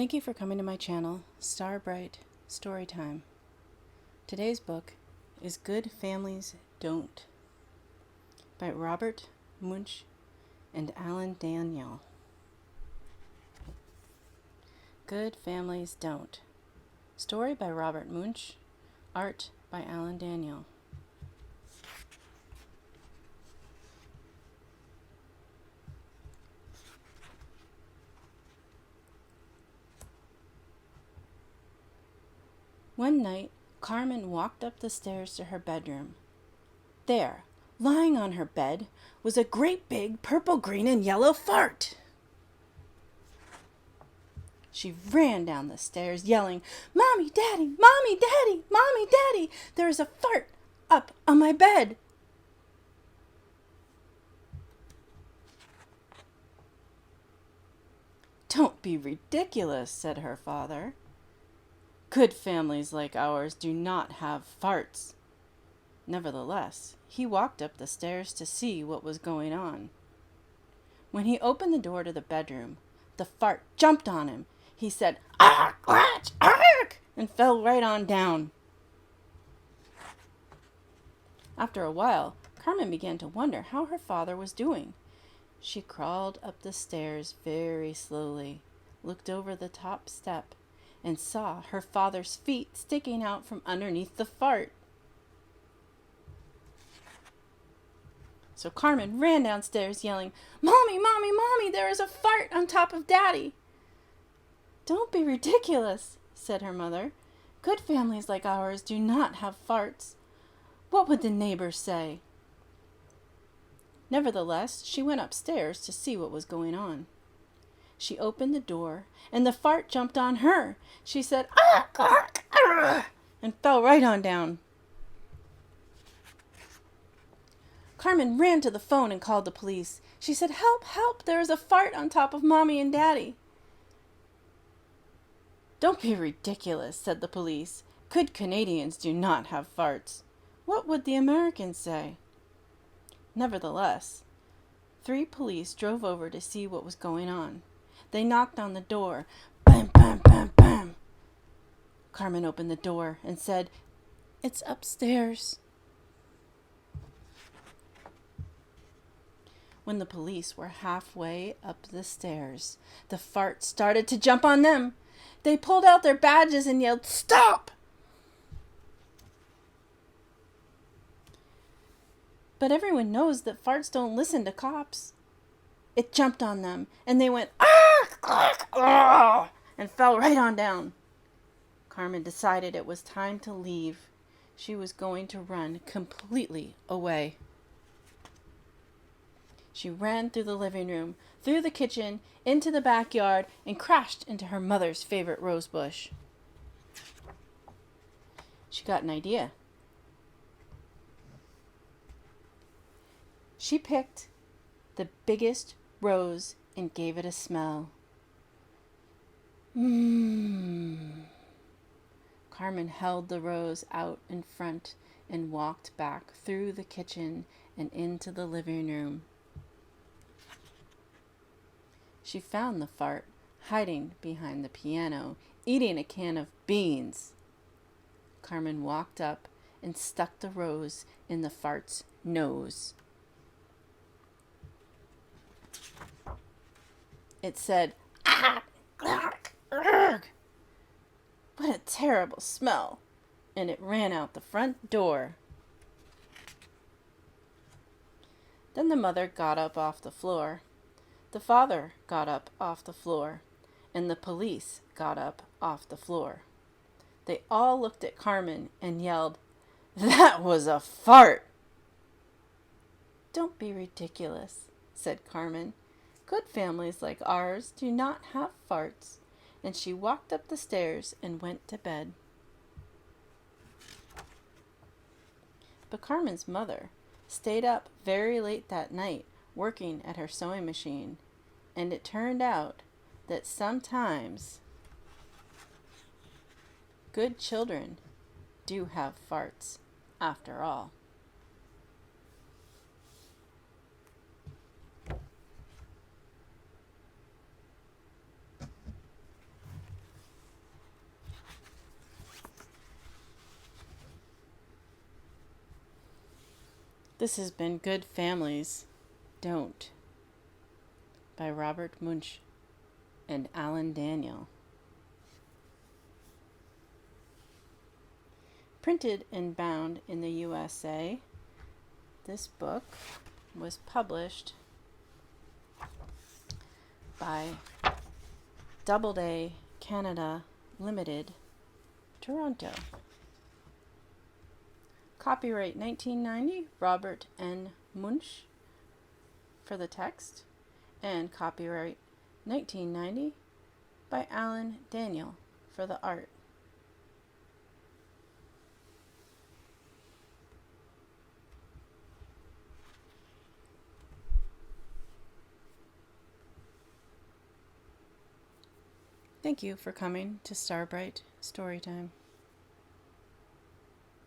Thank you for coming to my channel, Star Bright Storytime. Today's book is Good Families Don't by Robert Munsch and Alan Daniel. Good Families Don't. Story by Robert Munsch. Art by Alan Daniel. One night, Carmen walked up the stairs to her bedroom. There, lying on her bed, was a great big purple, green, and yellow fart. She ran down the stairs, yelling, "Mommy, Daddy! Mommy, Daddy! Mommy, Daddy! There is a fart up on my bed!" "Don't be ridiculous," said her father. "Good families like ours do not have farts." Nevertheless, he walked up the stairs to see what was going on. When he opened the door to the bedroom, the fart jumped on him. He said, "Ark, ark, ark," and fell right on down. After a while, Carmen began to wonder how her father was doing. She crawled up the stairs very slowly, looked over the top step, and saw her father's feet sticking out from underneath the fart. So Carmen ran downstairs yelling, "Mommy, Mommy, Mommy, there is a fart on top of Daddy." "Don't be ridiculous," said her mother. "Good families like ours do not have farts. What would the neighbors say?" Nevertheless, she went upstairs to see what was going on. She opened the door, and the fart jumped on her. She said, "Ark, ark, ark," and fell right on down. Carmen ran to the phone and called the police. She said, "Help, help, there is a fart on top of Mommy and Daddy." "Don't be ridiculous," said the police. "Good Canadians do not have farts. What would the Americans say?" Nevertheless, 3 police drove over to see what was going on. They knocked on the door. Bam, bam, bam, bam. Carmen opened the door and said, "It's upstairs." When the police were halfway up the stairs, the fart started to jump on them. They pulled out their badges and yelled, "Stop!" But everyone knows that farts don't listen to cops. It jumped on them, and they went, "Ark, ark, ark," and fell right on down. Carmen decided it was time to leave. She was going to run completely away. She ran through the living room, through the kitchen, into the backyard, and crashed into her mother's favorite rose bush. She got an idea. She picked the biggest rose and gave it a smell. Carmen held the rose out in front and walked back through the kitchen and into the living room. She found the fart hiding behind the piano, eating a can of beans. Carmen walked up and stuck the rose in the fart's nose. It said, "Ah, ark, ark." What a terrible smell! And it ran out the front door. Then the mother got up off the floor. The father got up off the floor, and the police got up off the floor. They all looked at Carmen and yelled, "That was a fart!" "Don't be ridiculous," said Carmen. "Good families like ours do not have farts." And she walked up the stairs and went to bed. But Carmen's mother stayed up very late that night working at her sewing machine, and it turned out that sometimes good children do have farts after all. This has been Good Families Don't by Robert Munsch and Alan Daniel. Printed and bound in the USA, this book was published by Doubleday Canada Limited, Toronto. Copyright 1990, Robert N. Munsch for the text, and copyright 1990 by Alan Daniel for the art. Thank you for coming to Starbright Storytime.